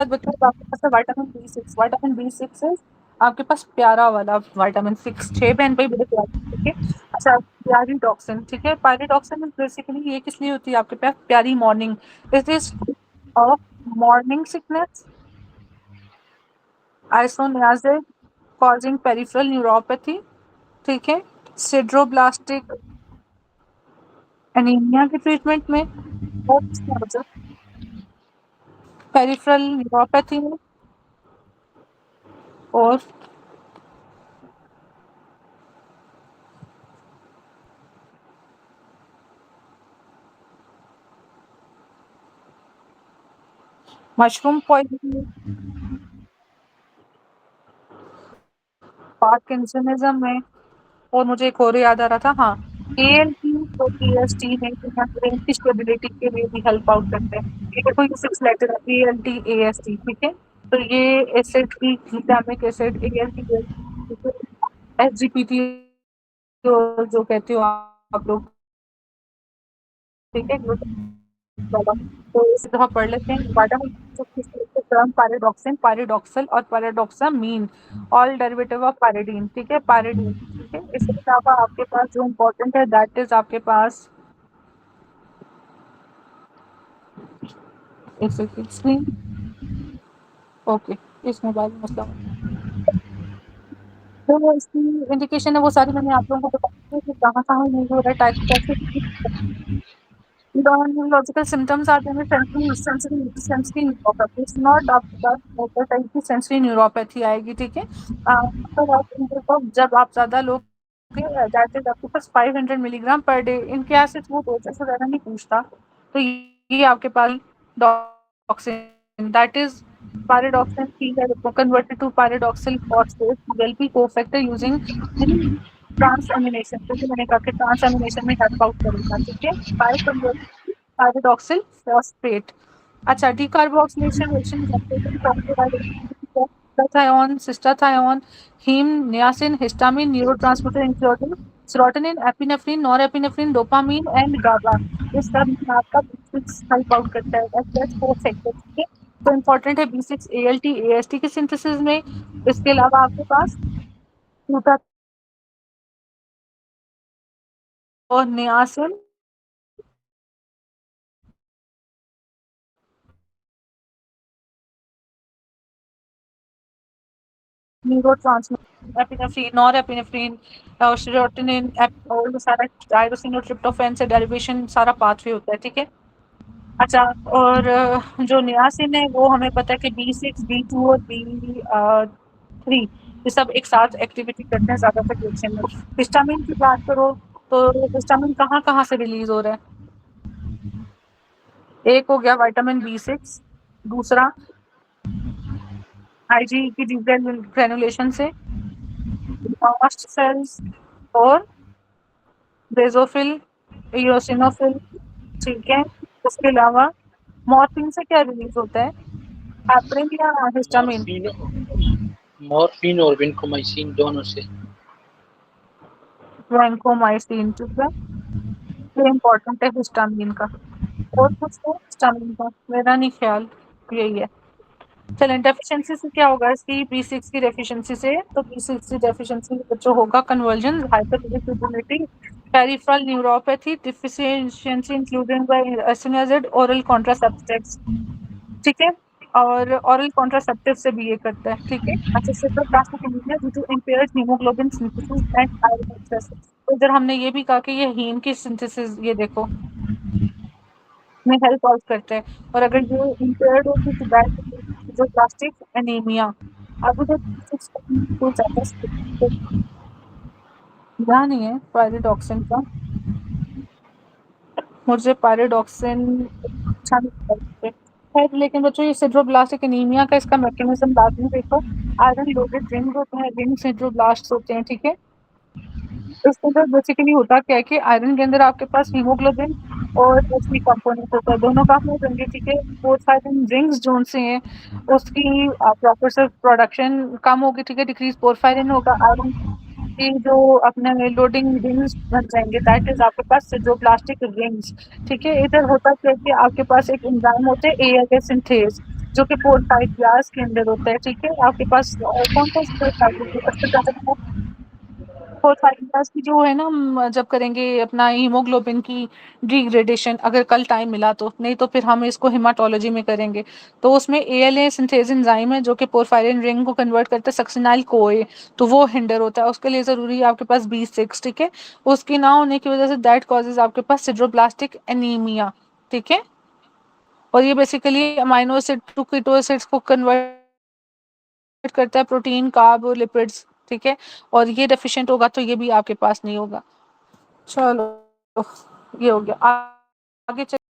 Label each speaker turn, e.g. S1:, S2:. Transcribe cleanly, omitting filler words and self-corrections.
S1: बच्चों आपके पास है विटामिन बी सिक्स है आपके पास प्यारा वाला विटामिन सिक्स 6 बहन भाई बड़े प्यारे, ठीक है। अच्छा, प्यारीडॉक्सिन, ठीक है। पायरीडॉक्सिन बेसिकली ये किस लिए होती है आपके पास? प्यारी morning, it is of morning sickness, isoniazid causing peripheral neuropathy, ठीक है। सिड्रोब्लास्टिक एनीमिया के ट्रीटमेंट में, और पेरिफेरल न्यूरोपैथी में, और मशरूम पॉइजनिंग, पार्किंसनिज्म में, और मुझे एक और याद आ रहा था, हाँ, एएलटी और पीएसटी में ब्रेन की स्टेबिलिटी के लिए भी हेल्प आउट करते हैं। ये देखो ये 6 लेटर है, एएलटी एएसटी, ठीक है। तो ये एसिड की ग्लूटामिक एसिड, एएलटी, एसजीपीटी जो कहते हो आप लोग, ठीक है। तो इसे तो हम पढ़ लेते हैं। टर्म पायरिडॉक्सिन, पायरिडॉक्सल और पायरिडॉक्सामीन, ऑल डेरिवेटिव ऑफ पायरिडीन, ठीक है, पायरिडीन, ठीक है। इसके अलावा आपके पास जो इम्पोर्टेंट है दैट इज आपके पास एक सेकंड स्क्रीन, ओके, इस मोबाइल में मसला तो इसकी इंडिकेशन है वो सारी मैंने आप लोगों को बताई कि कहाँ कहाँ यूज हो रहा है, टाइप कैसे। Neurological symptoms are there sensory neuropathy. It's not आपके पास मोटर टाइप की sensory neuropathy आएगी, ठीक है। तो जब आप ज्यादा लोग दैट इज आपके पास 500 मिलीग्राम पर डे, इनके एसिड्स वो डोजेस वगैरह नहीं पूछता। तो ये आपके पास डॉक्सिन दैट इज pyridoxine P है converted to pyridoxal phosphate will be co-factor using transamination, क्योंकि मैंने कहा कि ट्रांसएमिनेशन में हेल्प आउट करेगा, ठीक है। Pyridoxal phosphate. अच्छा, decarboxylation glutathione, cystathione, haem, niacin, histamine, neurotransmitter including serotonin, epinephrine, norepinephrine, dopamine and GABA. इस सब में आपका B6 हेल्प आउट करता है, दैट्स फोर फैक्टर्स, ठीक है। तो इंपॉर्टेंट है B6 ALT AST के सिंथेसिस में। इसके अलावा आपके पास ग्लूटा और नियासिन, न्यूरोट्रांसमीटर, एपिनेफ्रिन, नॉरएपिनेफ्रिन और सेरोटोनिन, और ये सारा टायरोसिन और ट्रिप्टोफैन से डेरिवेशन सारा पाथवे होता है, ठीक है। अच्छा, और जो नियासिन है वो हमें पता है कि B6 B2 और B3 ये सब एक साथ एक्टिविटी करते हैं ज्यादातर रिएक्शन में। हिस्टामिन की बात करो तो हिस्टामिन कहाँ कहाँ से रिलीज हो रहा है? एक हो गया विटामिन B6, दूसरा आईजी की ग्रेनुलेशन से, मास्ट सेल्स, और बेसोफिल, इयोसिनोफिल, ठीक है। उसके अलावा मॉर्फिन से क्या रिलीज होता है? हेपरिन या हिस्टामिन?
S2: मॉर्फिन और विनकोमाइसिन दोनों से।
S1: वैंकोमाइसिन, ठीक है। ये इम्पोर्टेंट है हिस्टामिन का। और कुछ है हिस्टामिन का? मेरा नहीं ख्याल, यही है। चलें, डेफिशिएंसी से क्या होगा इसकी? B6 की डेफिशिएंसी से, तो B6 की डेफिशिएंसी जो होगा conversion, hyperirritability, peripheral neuropathy, deficiency included by isoniazid oral contraceptives, ठीक है। और ओरल कॉन्ट्रासेप्टिव से भी ये करता है, ठीक है। अच्छा, sideroblastic anaemia due to impaired haemoglobin synthesis and iron excess. तो इधर हमने ये भी कहा कि ये हीम की सिंथेसिस, ये देखो, में हेल्प आउट करता है। और अगर ये इम्पेयर्ड होगी तो दैट जो प्लास्टिक एनीमिया। अब उधर कोई ज्यादा ध्यान नहीं है पायरिडॉक्सिन का, मुझे पायरिडॉक्सिन अच्छा नहीं लगता है। खैर, लेकिन बच्चों ये सिड्रोब्लास्टिक एनीमिया का इसका मैकेनिज्म लाजमी देखो। आयरन लोडेड रिंग होते हैं, रिंग सिड्रोब्लास्ट होते हैं, ठीक है। इसके अंदर बेसिकली होता क्या है कि आयरन के अंदर आपके पास हीमोग्लोबिन और एचबी कंपोनेंट होता है, दोनों काम हो जाएंगे, ठीक है। पोरफायरिन रिंग्स जोन से हैं, उसकी प्रॉपर से प्रोडक्शन कम होगी, ठीक है, डिक्रीज पोरफायरिन होगा, आयरन की जो अपने लोडिंग रिंग्स बन जाएंगे, दैट इज आपके पास सिड्रोब्लास्टिक रिंग्स, ठीक है। इधर होता क्या है कि आपके पास एक एंजाइम होते हैं एएलए सिंथेज, जो कि पोर्फाइड ग्लास के अंदर होता है, ठीक है। आपके पास कौन सा पोर्फाइड ग्लास की जो है ना, हम जब करेंगे अपना हीमोग्लोबिन की डिग्रेडेशन, अगर कल टाइम मिला तो, नहीं तो फिर हम इसको हेमाटोलॉजी में करेंगे। तो उसमें ALA सिंथेज एंजाइम है जो कि पोर्फायरिन रिंग को कन्वर्ट करता है सक्सिनाइल कोए, तो वो हिंडर होता है। उसके लिए ज़रूरी है आपके पास B6, ठीक है। उसकी ना होने की वजह से दैट कॉजेज आपके पास सिड्रोब्लास्टिक एनीमिया, ठीक है। और ये basically amino acid to keto acids को कन्वर्ट करता है, प्रोटीन, कार्ब और लिपिड्स, ठीक है। और ये डेफिशिएंट होगा तो ये भी आपके पास नहीं होगा। चलो, ये हो गया। आगे